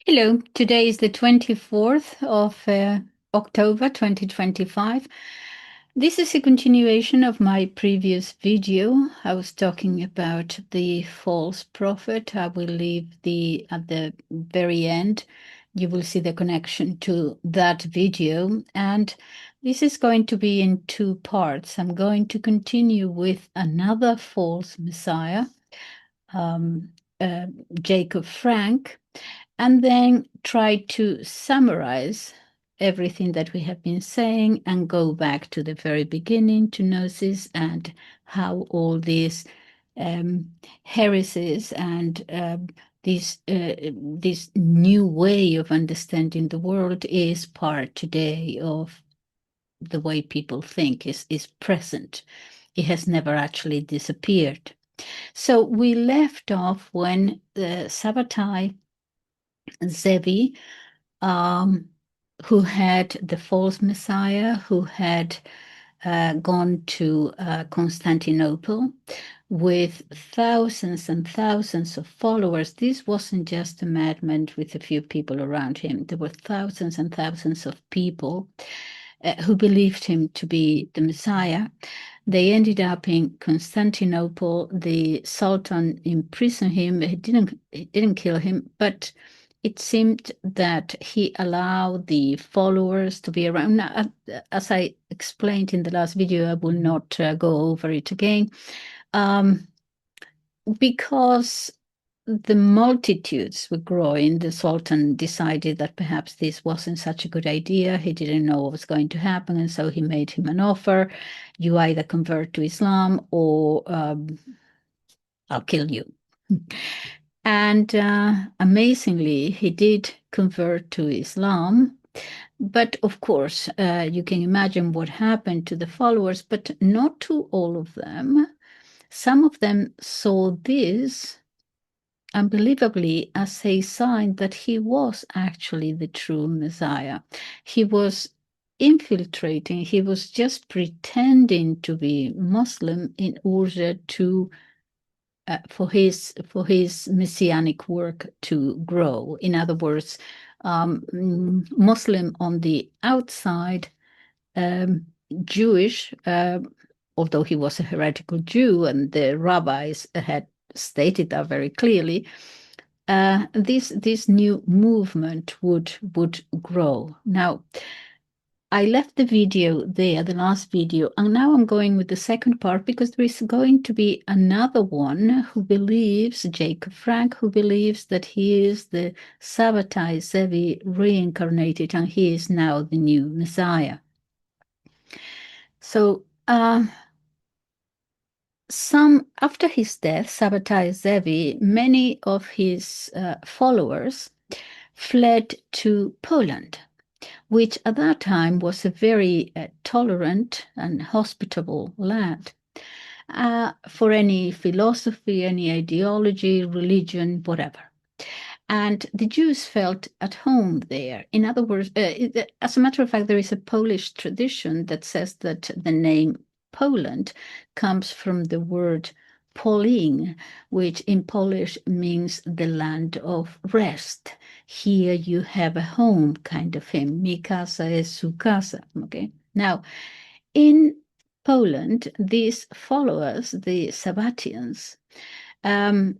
Hello, today is the 24th of October 2025. This is a continuation of my previous video. I was talking about the false prophet. I will leave at the very end. You will see the connection to that video. And this is going to be in two parts. I'm going to continue with another false Messiah, um, Jacob Frank, and then try to summarize everything that we have been saying and go back to the very beginning to Gnosis and how all these heresies and this new way of understanding the world is part today of the way people think, is present. It has never actually disappeared. So we left off when the Shabbatai Zevi, who had the false Messiah, who had gone to Constantinople with thousands and thousands of followers. This wasn't just a madman with a few people around him. There were thousands and thousands of people who believed him to be the Messiah. They ended up in Constantinople. The Sultan imprisoned him. He didn't kill him, but it seemed that he allowed the followers to be around. Now, as I explained in the last video, I will not go over it again, because the multitudes were growing. The Sultan decided that perhaps this wasn't such a good idea. He didn't know what was going to happen, and so he made him an offer. You either convert to Islam or I'll kill you. And amazingly, he did convert to Islam. But of course, you can imagine what happened to the followers, but not to all of them. Some of them saw this, unbelievably, as a sign that he was actually the true Messiah. He was infiltrating, he was just pretending to be Muslim in order to for his messianic work to grow. In other words, Muslim on the outside, Jewish, although he was a heretical Jew, and the rabbis had stated that very clearly. This new movement would grow. Now, I left the video there, the last video, and now I'm going with the second part because there is going to be another one who believes, Jacob Frank, who believes that he is the Shabbatai Zevi reincarnated and he is now the new Messiah. So, after his death, Shabbatai Zevi, many of his followers fled to Poland, which at that time was a very tolerant and hospitable land for any philosophy, any ideology, religion, whatever. And the Jews felt at home there. In other words, as a matter of fact, there is a Polish tradition that says that the name Poland comes from the word Polin, which in Polish means the land of rest. Here you have a home, kind of thing. Mi casa es su casa. Okay. Now, in Poland, these followers, the Sabbatians, at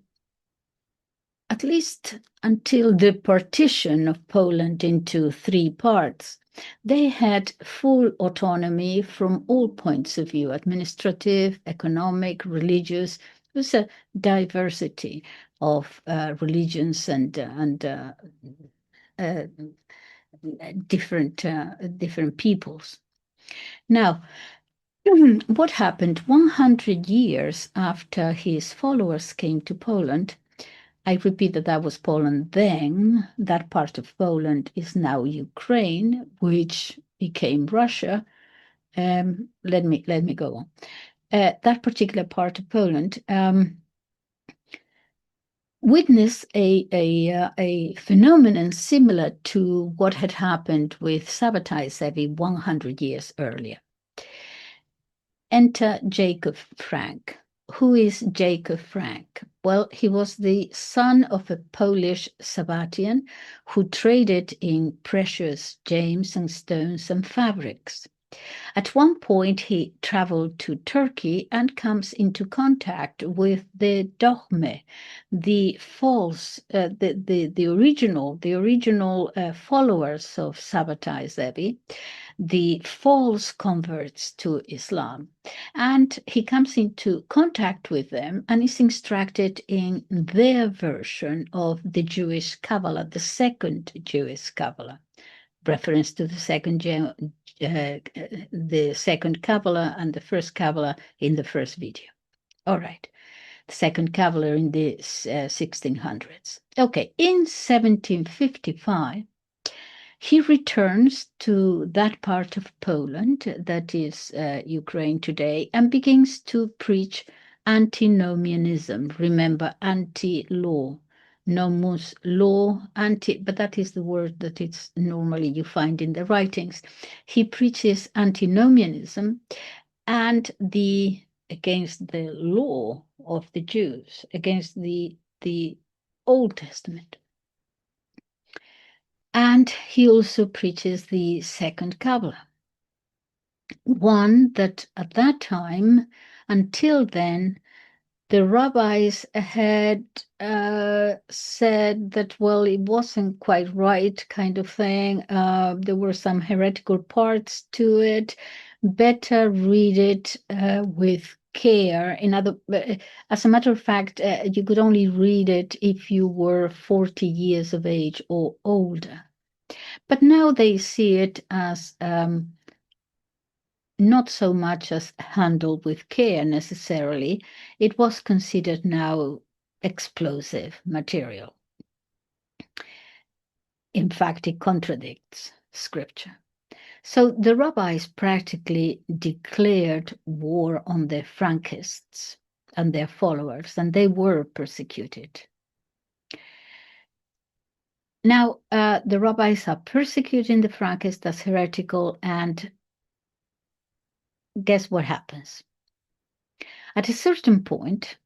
least until the partition of Poland into three parts, they had full autonomy from all points of view: administrative, economic, religious. It was a diversity of religions and different peoples. Now, what happened 100 years after his followers came to Poland? I repeat that was Poland then. That part of Poland is now Ukraine, which became Russia. Let me go on. That particular part of Poland witnessed a phenomenon similar to what had happened with Shabbatai Zevi 100 years earlier. Enter Jacob Frank, who is Jacob Frank? Well, he was the son of a Polish Sabbatian who traded in precious gems and stones and fabrics. At one point, he traveled to Turkey and comes into contact with the dogme, the false, the original followers of Shabbatai Zevi, the false converts to Islam. And he comes into contact with them and is instructed in their version of the Jewish Kabbalah, the second Jewish Kabbalah. Reference to the second Kabbalah and the first Kabbalah in the first video. All right, the second Kabbalah in the 1600s. Okay, in 1755, he returns to that part of Poland that is Ukraine today and begins to preach antinomianism. Remember, anti-law. Nomus, law, anti, but that is the word that it's normally you find in the writings. He preaches antinomianism and against the law of the Jews, against the Old Testament. And he also preaches the second Kabbalah, one that at that time, until then, the rabbis had said that, well, it wasn't quite right kind of thing. There were some heretical parts to it. Better read it with care. As a matter of fact, you could only read it if you were 40 years of age or older. But now they see it as not so much as handled with care necessarily. It was considered now explosive material. In fact, it contradicts scripture. So the rabbis practically declared war on the Frankists and their followers, and they were persecuted. Now, the rabbis are persecuting the Frankists as heretical, and guess what happens? At a certain point,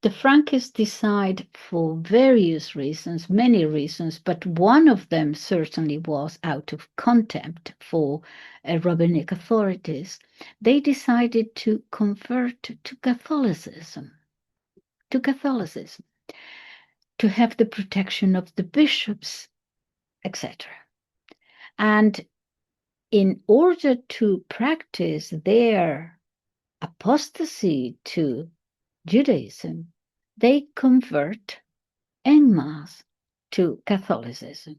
the Frankists decide, for various reasons, many reasons, but one of them certainly was out of contempt for rabbinic authorities, they decided to convert to Catholicism, to have the protection of the bishops, etc. And in order to practice their apostasy to Judaism, they convert en masse to Catholicism.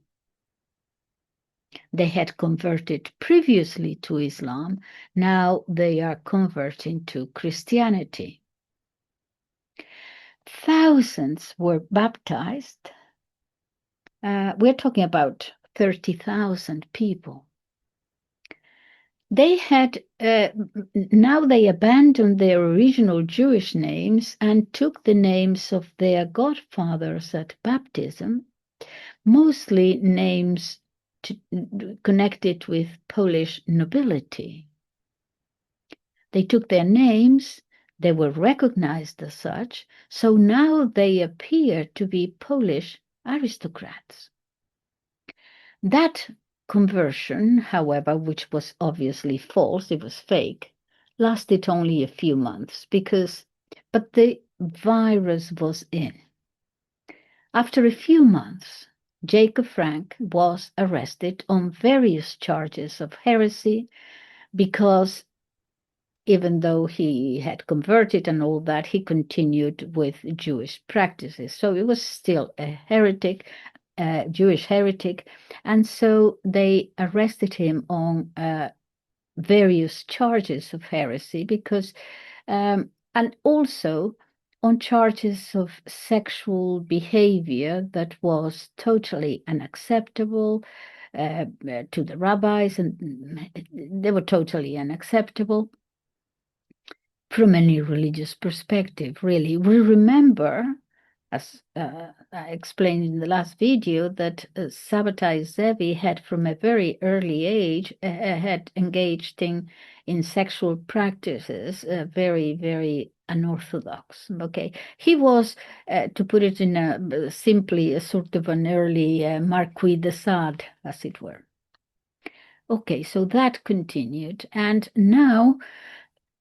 They had converted previously to Islam, now they are converting to Christianity. Thousands were baptized. We're talking about 30,000 people. They had, now they abandoned their original Jewish names and took the names of their godfathers at baptism, mostly names connected with Polish nobility. They took their names, they were recognized as such, so now they appear to be Polish aristocrats. That conversion, however, which was obviously false, it was fake, lasted only a few months but the virus was in. After a few months, Jacob Frank was arrested on various charges of heresy because even though he had converted and all that, he continued with Jewish practices. So he was still a heretic, Jewish heretic, and so they arrested him on various charges of heresy because, and also on charges of sexual behavior that was totally unacceptable to the rabbis, and they were totally unacceptable from any religious perspective, really. We remember, as I explained in the last video, that Shabbatai Zevi had from a very early age had engaged in sexual practices, very, very unorthodox. Okay, he was, to put it in simply, a sort of an early Marquis de Sade, as it were. Okay, so that continued, and now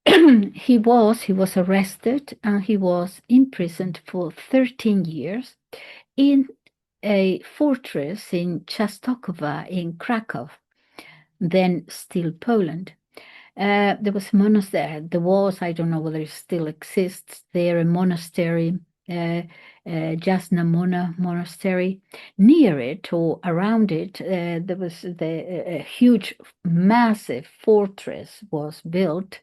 he was arrested and he was imprisoned for 13 years in a fortress in Częstochowa in Krakow, then still Poland. There was a monastery. There was, I don't know whether it still exists there, a monastery, Jasna Monastery. Near it or around it, there was a huge, massive fortress was built,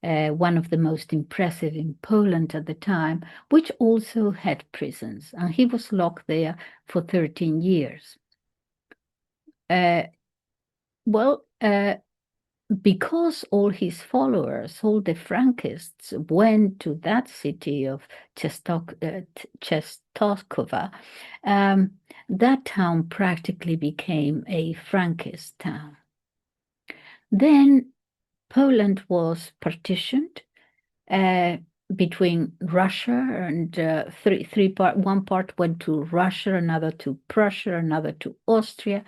one of the most impressive in Poland at the time, which also had prisons, and he was locked there for 13 years. Because all his followers, all the Frankists, went to that city of Częstochowa, that town practically became a Frankist town. Then Poland was partitioned between Russia and three part. One part went to Russia, another to Prussia, another to Austria.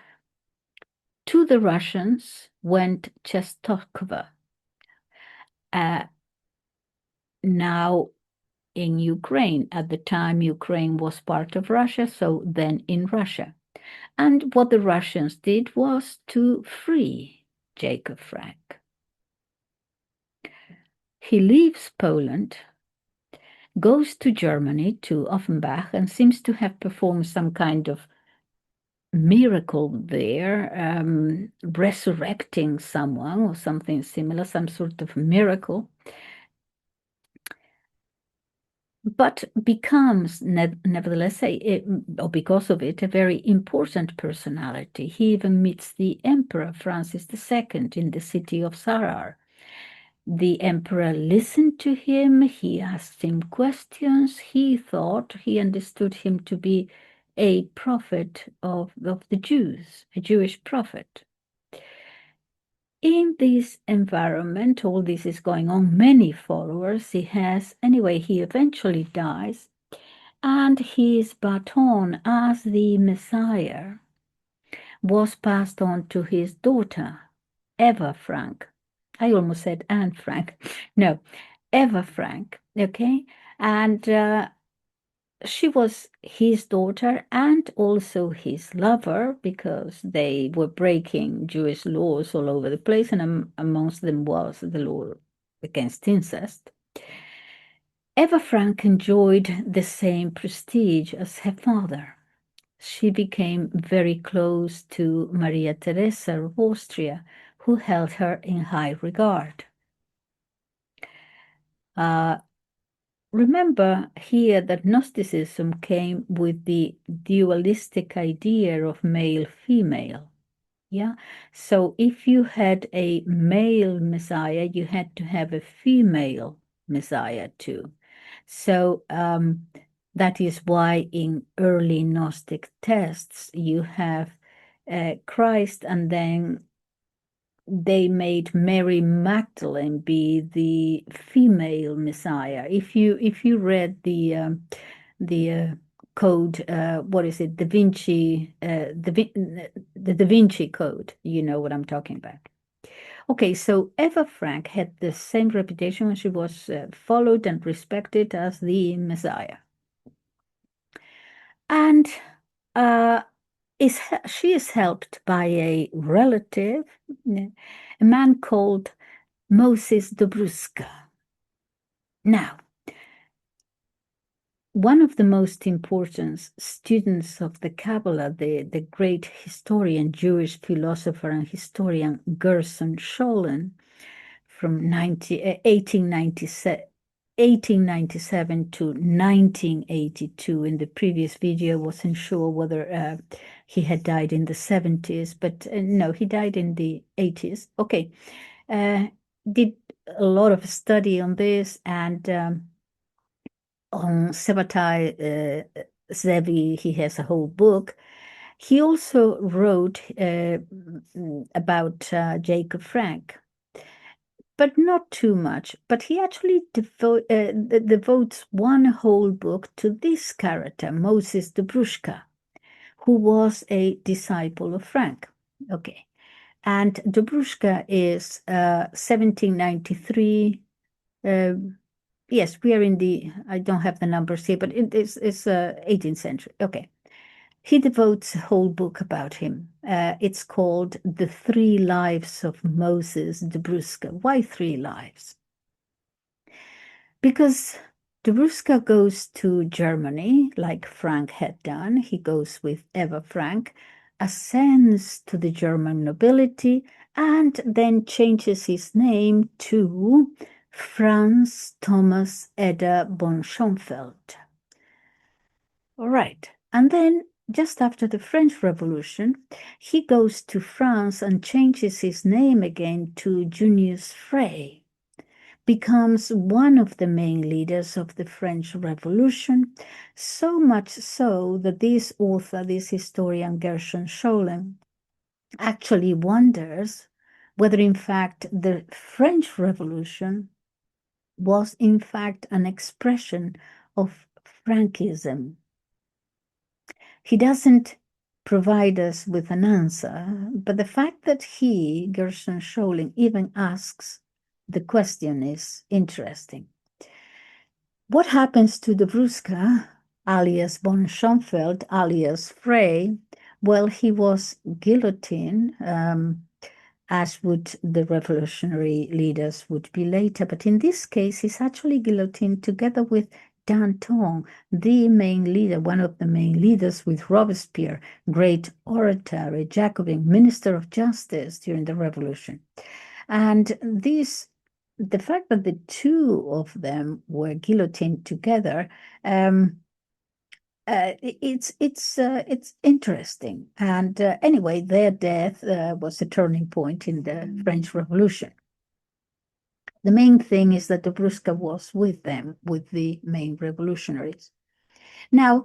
To the Russians went Częstochowa. Now in Ukraine, at the time Ukraine was part of Russia, so then in Russia. And what the Russians did was to free Jacob Frank. He leaves Poland, goes to Germany, to Offenbach, and seems to have performed some kind of miracle there, resurrecting someone or something similar, some sort of miracle, but becomes nevertheless, or because of it, a very important personality. He even meets the Emperor Francis II in the city of Sarar. The emperor listened to him, he asked him questions, he understood him to be a prophet of the Jews, a Jewish prophet. In this environment, all this is going on, many followers he has. Anyway, he eventually dies, and his baton as the Messiah was passed on to his daughter, Eva Frank. I almost said Anne Frank. No, Eva Frank, okay? And she was his daughter and also his lover, because they were breaking Jewish laws all over the place, and amongst them was the law against incest. Eva Frank enjoyed the same prestige as her father. She became very close to Maria Theresa of Austria, who held her in high regard. Remember here that Gnosticism came with the dualistic idea of male-female. Yeah, so if you had a male Messiah, you had to have a female Messiah too. So that is why in early Gnostic texts you have Christ, and then they made Mary Magdalene be the female Messiah. If you read the code, what is it, Da Vinci, the Da Vinci Code, you know what I'm talking about. Okay, so Eva Frank had the same reputation, and she was followed and respected as the Messiah. And she is helped by a relative, a man called Moses Dobruska. Now, one of the most important students of the Kabbalah, the great historian, Jewish philosopher and historian Gerson Scholem, from 1897 to 1982. In the previous video, I wasn't sure whether he had died in the 70s, but no, he died in the 80s. Okay, did a lot of study on this, and on Shabbatai Zevi, he has a whole book. He also wrote about Jacob Frank. but not too much. But he actually devotes one whole book to this character, Moses Dobruschka, who was a disciple of Frank. Okay. And Dobruschka is 1793. Yes, we are in I don't have the numbers here, but it's 18th century. Okay. He devotes a whole book about him. It's called The Three Lives of Moses Dobruschka. Why three lives? Because Dobruschka goes to Germany, like Frank had done. He goes with Eva Frank, ascends to the German nobility, and then changes his name to Franz Thomas Edda von Schönfeldt. All right. And then just after the French Revolution, he goes to France and changes his name again to Junius Frey, becomes one of the main leaders of the French Revolution, so much so that this author, this historian Gershon Scholem, actually wonders whether in fact the French Revolution was in fact an expression of Frankism. He doesn't provide us with an answer, but the fact that he, Gershon Scholem, even asks the question is interesting. What happens to Dobruschka, alias von Schönfeldt, alias Frey? Well, he was guillotined, as would the revolutionary leaders would be later. But in this case, he's actually guillotined together with Danton, the main leader, one of the main leaders with Robespierre, great orator, a Jacobin, minister of justice during the revolution. And the fact that the two of them were guillotined together, it's interesting. And anyway, their death was a turning point in the French Revolution. The main thing is that Dobruschka was with them, with the main revolutionaries. Now,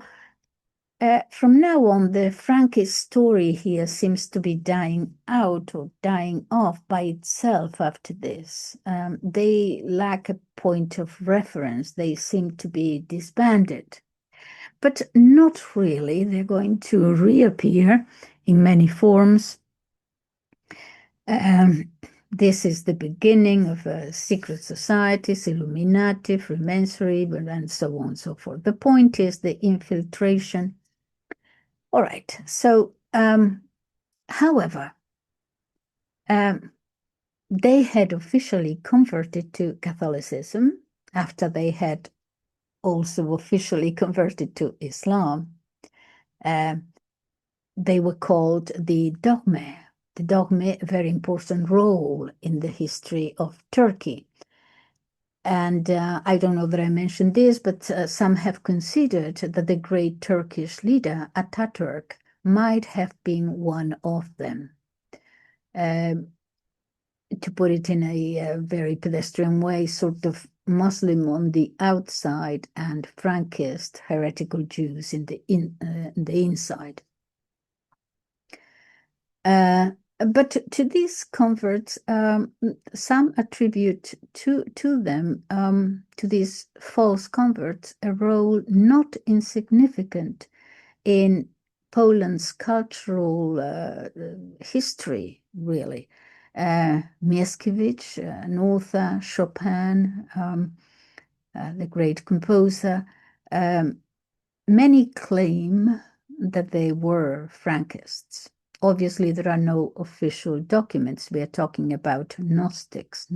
from now on, the Frankist story here seems to be dying out or dying off by itself after this. They lack a point of reference. They seem to be disbanded. But not really. They're going to reappear in many forms. This is the beginning of secret societies, Illuminati, Freemasonry, and so on and so forth. The point is the infiltration. All right. So, however, they had officially converted to Catholicism after they had also officially converted to Islam. They were called the dogme. The dogme, a very important role in the history of Turkey. And I don't know that I mentioned this, but some have considered that the great Turkish leader, Ataturk, might have been one of them. To put it in a very pedestrian way, sort of Muslim on the outside and Frankist heretical Jews in the inside. But to these converts, some attribute to them, to these false converts, a role not insignificant in Poland's cultural history, really. Mickiewicz, an author, Chopin, the great composer, many claim that they were Frankists. Obviously, there are no official documents. We are talking about Gnosticism,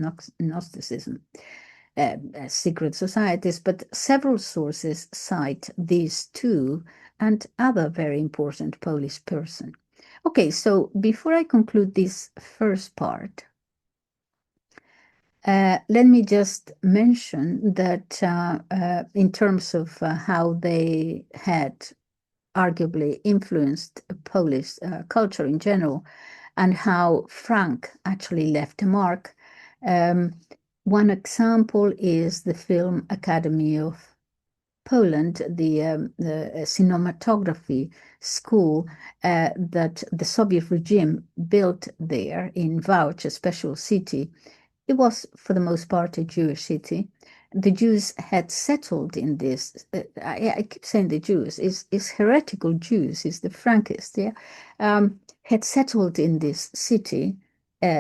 secret societies, but several sources cite these two and other very important Polish person. Okay, so before I conclude this first part, let me just mention that in terms of how they had arguably influenced Polish culture in general, and how Frank actually left a mark. One example is the Film Academy of Poland, the cinematography school that the Soviet regime built there in Wałcz, a special city. it was for the most part a Jewish city. The Jews had settled in this. I keep saying the Jews. Is heretical Jews, is the Frankists, yeah, had settled in this city,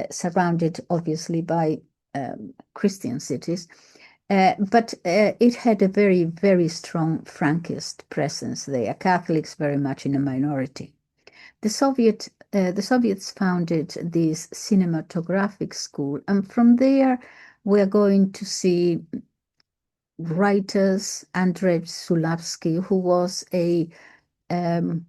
surrounded obviously by Christian cities. But it had a very, very strong Frankist presence there. Catholics very much in a minority. The Soviets founded this cinematographic school, and from there we're going to see writers. Andrei Sulavsky, who was a um,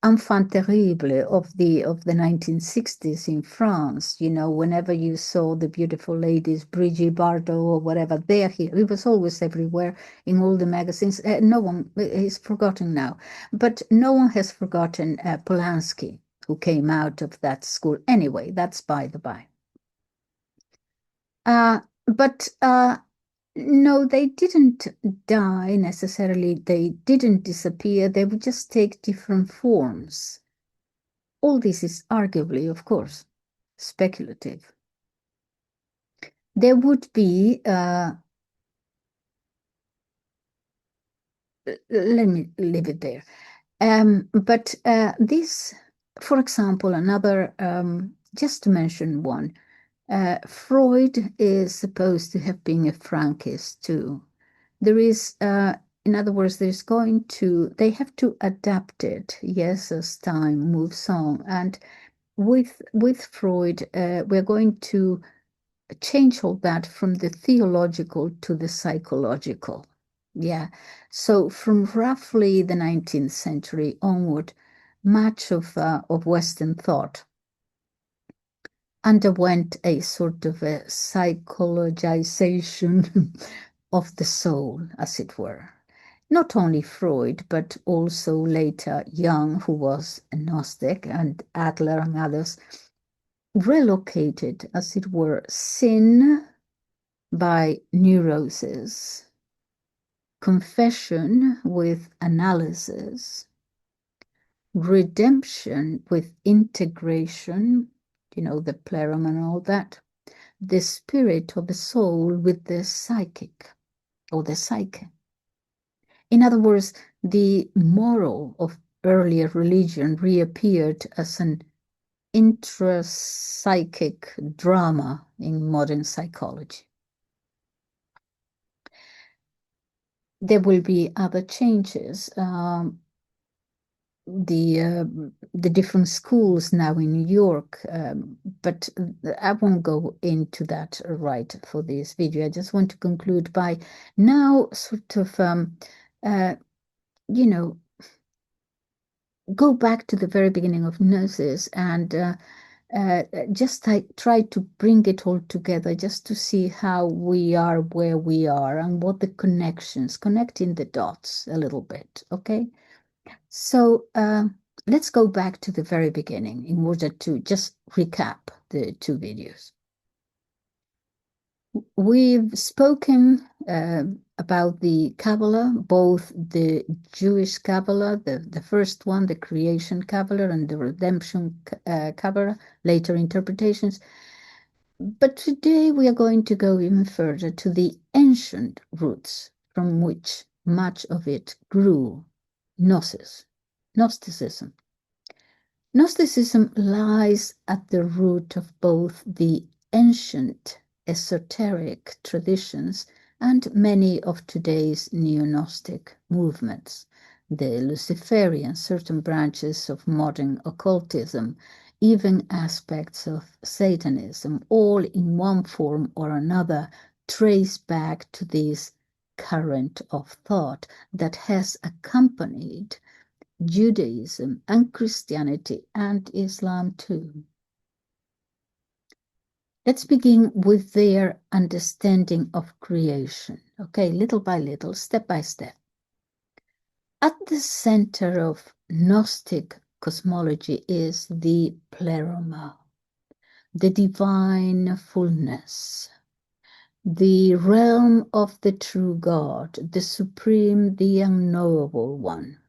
enfant terrible of the 1960s in France. You know, whenever you saw the beautiful ladies, Brigitte Bardot or whatever, there he was always everywhere in all the magazines. No one is forgotten now, but no one has forgotten Polanski, who came out of that school. Anyway, that's by the by. But no, they didn't die necessarily. They didn't disappear. They would just take different forms. All this is arguably, of course, speculative. There would be, let me leave it there. But this, for example, another, just to mention one, Freud is supposed to have been a Frankist too. There is, in other words, they have to adapt it, yes, as time moves on. And with Freud, we're going to change all that from the theological to the psychological. Yeah. So from roughly the 19th century onward, much of Western thought underwent a sort of a psychologization of the soul, as it were. Not only Freud, but also later Jung, who was a Gnostic, and Adler and others, relocated, as it were, sin by neurosis, confession with analysis, redemption with integration, you know, the pleroma and all that, the spirit or the soul with the psychic or the psyche. In other words, the moral of earlier religion reappeared as an intrapsychic drama in modern psychology. There will be other changes. The different schools now in New York, but I won't go into that right for this video. I just want to conclude by now sort of, you know, go back to the very beginning of Gnosis and just try to bring it all together just to see how we are where we are and what the connections, connecting the dots a little bit, okay? So let's go back to the very beginning in order to just recap the two videos. We've spoken about the Kabbalah, both the Jewish Kabbalah, the first one, the creation Kabbalah, and the redemption Kabbalah, later interpretations. But today we are going to go even further to the ancient roots from which much of it grew, Gnosticism. Gnosticism lies at the root of both the ancient esoteric traditions and many of today's neo-Gnostic movements, the Luciferian, certain branches of modern occultism, even aspects of Satanism, all in one form or another trace back to this current of thought that has accompanied Judaism and Christianity and Islam too. Let's begin with their understanding of creation, okay, little by little, step by step. At the center of Gnostic cosmology is the pleroma, the divine fullness, the realm of the true God, the supreme, the unknowable one.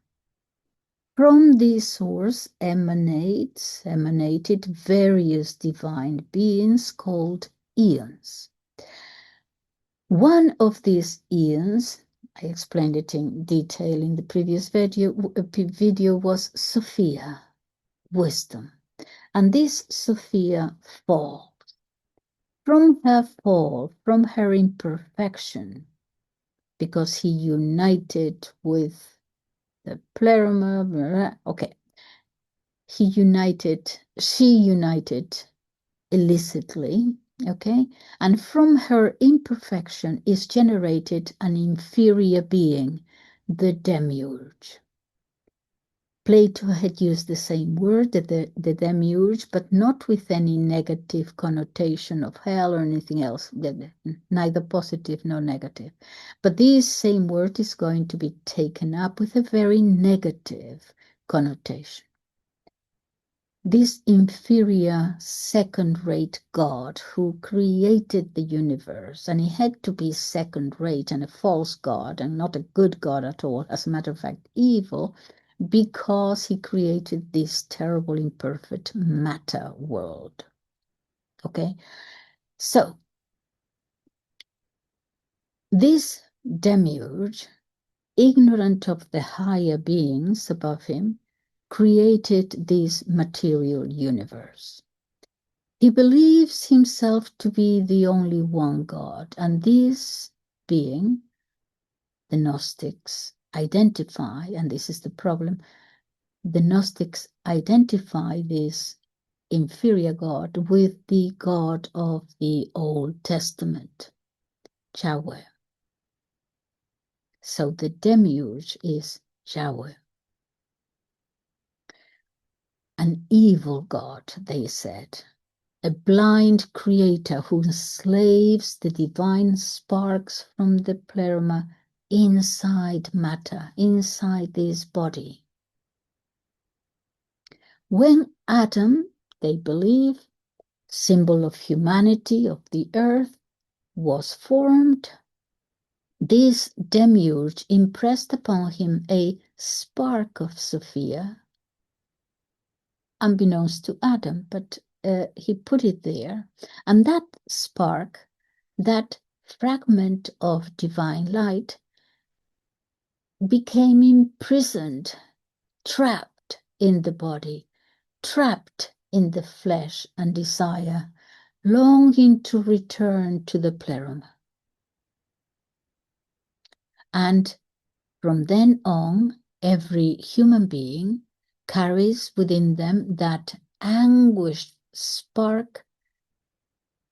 From this source emanated various divine beings called eons. One of these eons, I explained it in detail in the previous video was Sophia, wisdom. And this Sophia falls. From her fall, from her imperfection, because he united with the pleroma, okay, she united illicitly, okay, and from her imperfection is generated an inferior being, the demiurge. Plato had used the same word, the demiurge, but not with any negative connotation of hell or anything else, neither positive nor negative. But this same word is going to be taken up with a very negative connotation. This inferior second-rate God who created the universe, and he had to be second-rate and a false God and not a good God at all, as a matter of fact, evil, because he created this terrible, imperfect matter world. Okay? So, this demiurge, ignorant of the higher beings above him, created this material universe. He believes himself to be the only one God, and this being, the Gnostics identify, and this is the problem, the Gnostics identify this inferior God with the God of the Old Testament, Yahweh. So the demiurge is Yahweh. An evil God, they said, a blind creator who enslaves the divine sparks from the pleroma inside matter, inside this body. When Adam, they believe, symbol of humanity, of the earth, was formed, this demiurge impressed upon him a spark of Sophia, unbeknownst to Adam, but he put it there. And that spark, that fragment of divine light, became imprisoned, trapped in the body, trapped in the flesh and desire, longing to return to the pleroma. And from then on, every human being carries within them that anguished spark,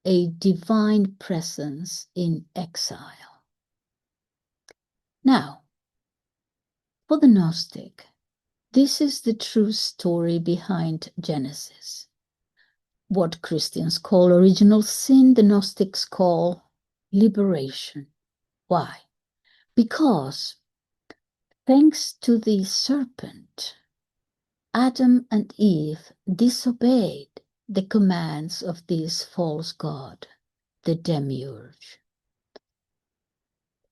a divine presence in exile. Now, for the Gnostic, this is the true story behind Genesis. What Christians call original sin, the Gnostics call liberation. Why? Because thanks to the serpent, Adam and Eve disobeyed the commands of this false god, the demiurge.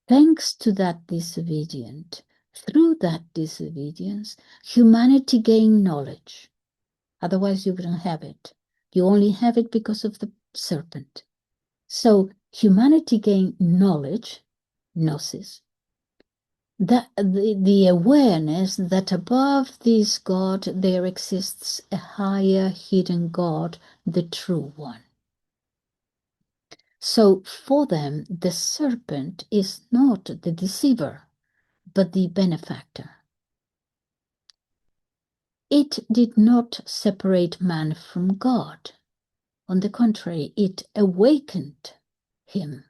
Thanks to that disobedience, through that disobedience, humanity gained knowledge. Otherwise, you wouldn't have it. You only have it because of the serpent. So humanity gained knowledge, Gnosis, that the awareness that above this God there exists a higher hidden God, the true one. So for them, the serpent is not the deceiver, but the benefactor. It did not separate man from God. On the contrary, it awakened him.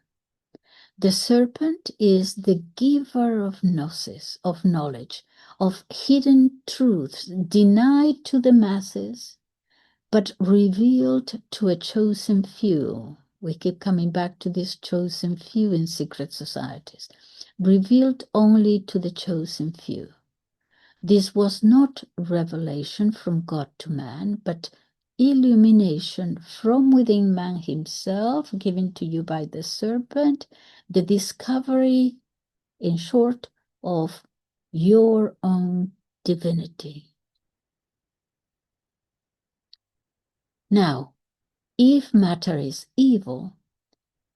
The serpent is the giver of Gnosis, of knowledge, of hidden truths denied to the masses, but revealed to a chosen few. We keep coming back to this chosen few in secret societies. Revealed only to the chosen few. This was not revelation from God to man, but illumination from within man himself, given to you by the serpent, the discovery, in short, of your own divinity, Now, if matter is evil,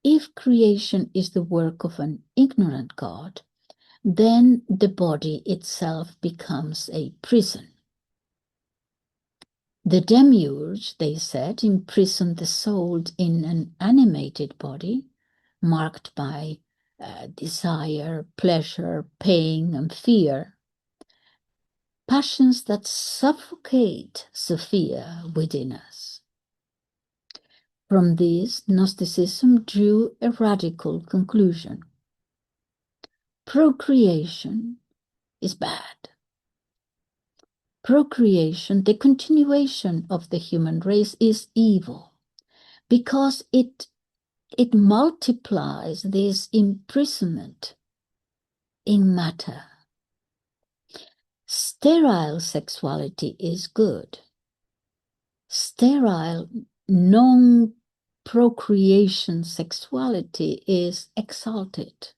if creation is the work of an ignorant God, then the body itself becomes a prison. The demiurge, they said, imprisoned the soul in an animated body, marked by desire, pleasure, pain, and fear, passions that suffocate Sophia within us. From this, Gnosticism drew a radical conclusion. Procreation is bad. Procreation, the continuation of the human race, is evil because it multiplies this imprisonment in matter. Sterile sexuality is good. Sterile, non-procreation sexuality is exalted.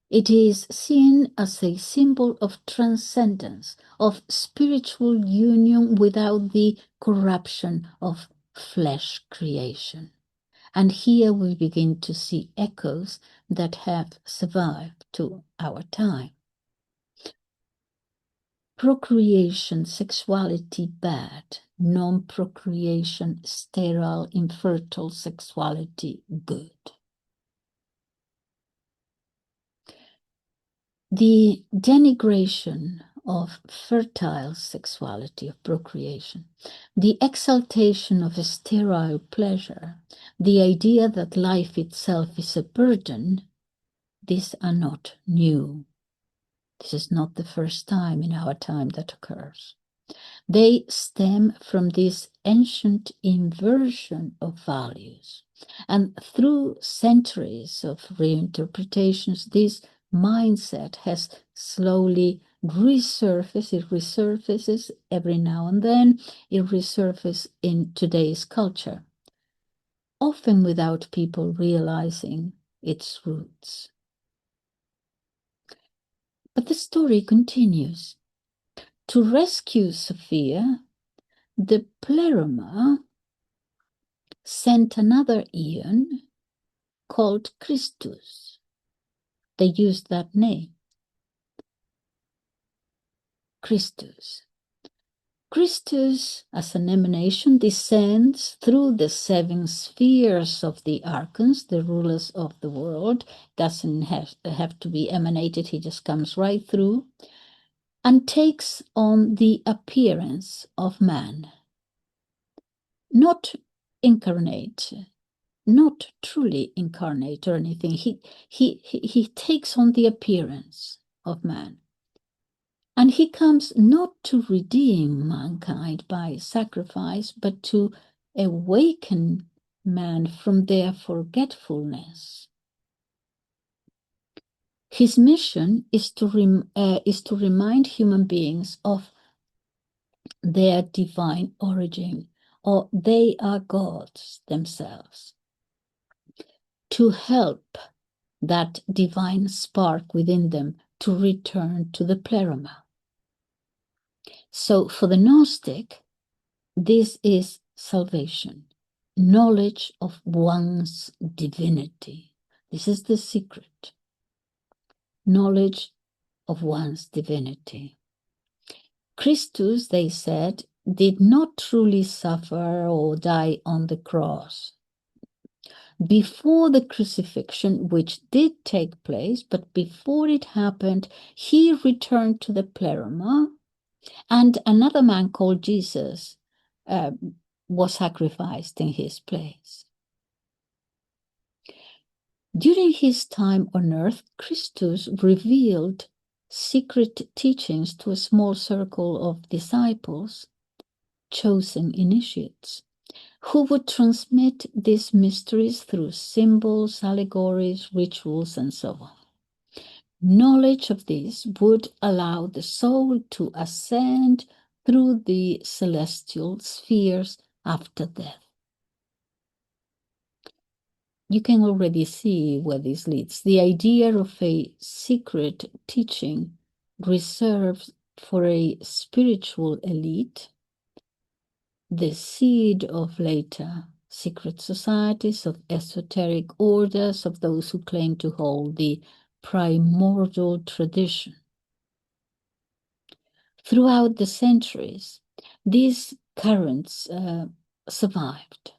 It is seen as a symbol of transcendence, of spiritual union without the corruption of flesh creation. And here we begin to see echoes that have survived to our time. Procreation, sexuality bad. Non-procreation, sterile, infertile sexuality good. The denigration of fertile sexuality, of procreation, the exaltation of a sterile pleasure, the idea that life itself is a burden, these are not new. This is not the first time in our time that occurs. They stem from this ancient inversion of values. And through centuries of reinterpretations, this mindset has slowly resurfaced. It resurfaces every now and then. It resurfaces in today's culture, often without people realizing its roots. But the story continues. To rescue Sophia, the Pleroma sent another Eon called Christus. They used that name, Christus. Christus, as an emanation, descends through the 7 spheres of the archons, the rulers of the world. Doesn't have to be emanated, he just comes right through, and takes on the appearance of man. Not incarnate, not truly incarnate or anything. He takes on the appearance of man. And he comes not to redeem mankind by sacrifice, but to awaken man from their forgetfulness. His mission is to remind human beings of their divine origin, or they are gods themselves, to help that divine spark within them to return to the pleroma. So for the Gnostic, this is salvation, knowledge of one's divinity. This is the secret, knowledge of one's divinity. Christus, they said, did not truly suffer or die on the cross. Before the crucifixion, which did take place, but before it happened, he returned to the pleroma, and another man called Jesus was sacrificed in his place. During his time on earth, Christus revealed secret teachings to a small circle of disciples, chosen initiates, who would transmit these mysteries through symbols, allegories, rituals, and so on. Knowledge of this would allow the soul to ascend through the celestial spheres after death. You can already see where this leads. The idea of a secret teaching reserved for a spiritual elite the seed of later secret societies, of esoteric orders, of those who claim to hold the primordial tradition. Throughout the centuries, these currents survived.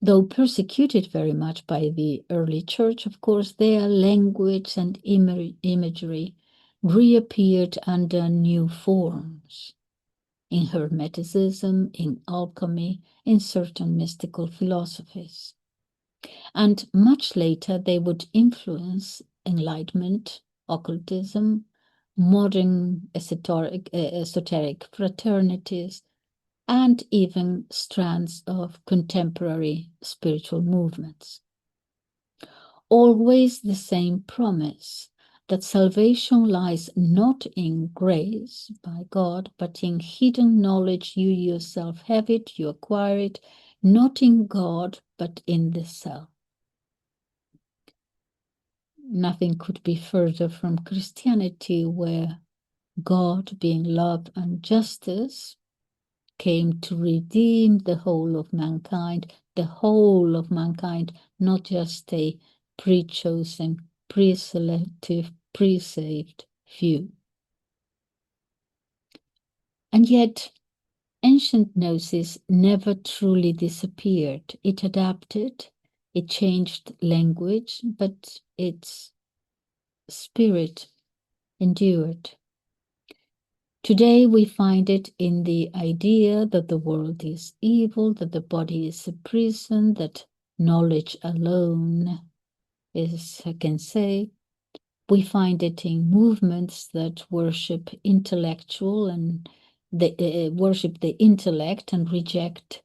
Though persecuted very much by the early church, of course, their language and imagery reappeared under new forms in Hermeticism, in alchemy, in certain mystical philosophies. And much later, they would influence enlightenment, occultism, modern esoteric fraternities, and even strands of contemporary spiritual movements. Always the same promise that salvation lies not in grace by God, but in hidden knowledge. You yourself have it, you acquire it, not in God, but in the self. Nothing could be further from Christianity, where God, being love and justice, came to redeem the whole of mankind, not just a pre-chosen, pre-selective, pre-saved few. And yet, ancient Gnosis never truly disappeared. It adapted, it changed language, but its spirit endured. Today we find it in the idea that the world is evil, that the body is a prison, that knowledge alone is, I can say. We find it in movements that worship intellectual and they worship the intellect and reject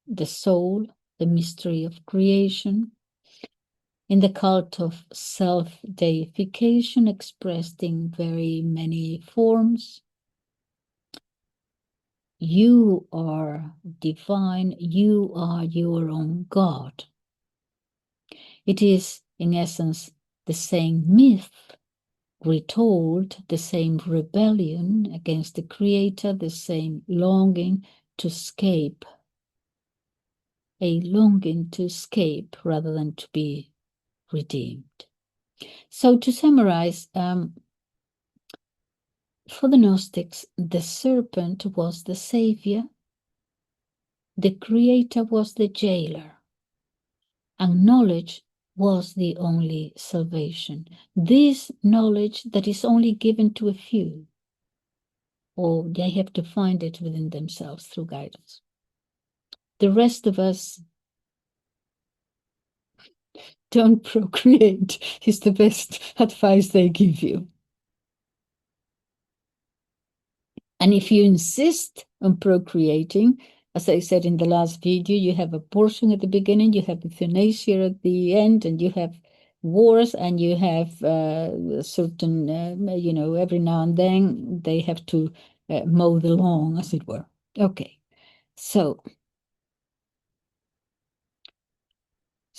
the soul, the mystery of creation. In the cult of self-deification expressed in very many forms. You are divine, you are your own God. It is, in essence, the same myth retold, the same rebellion against the Creator, the same longing to escape, a longing to escape rather than to be redeemed. So to summarize, for the Gnostics, the serpent was the savior, the Creator was the jailer, and knowledge was the only salvation. This knowledge that is only given to a few, or they have to find it within themselves through guidance. The rest of us don't procreate, is the best advice they give you. And if you insist on procreating, as I said in the last video, you have abortion at the beginning, you have euthanasia at the end, and you have wars, and you have certain, every now and then they have to mow the lawn, as it were. Okay, so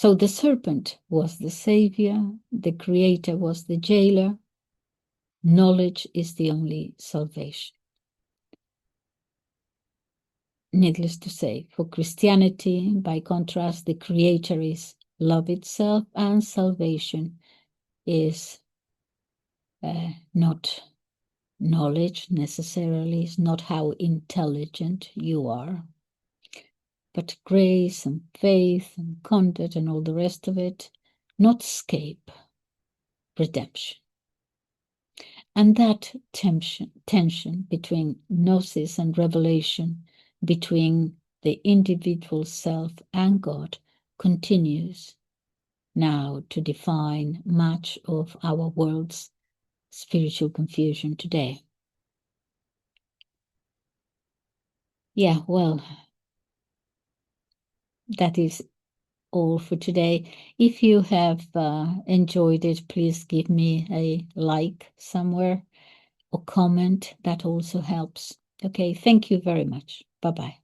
the serpent was the savior, the Creator was the jailer, knowledge is the only salvation. Needless to say, for Christianity, by contrast, the Creator is love itself, and salvation is not knowledge necessarily, is not how intelligent you are, but grace and faith and conduct and all the rest of it, not escape, redemption. And that tension between Gnosis and revelation, between the individual self and God, continues now to define much of our world's spiritual confusion today. Yeah, well, that is all for today. If you have enjoyed it, please give me a like somewhere or comment. That also helps. Okay, thank you very much. Bye-bye.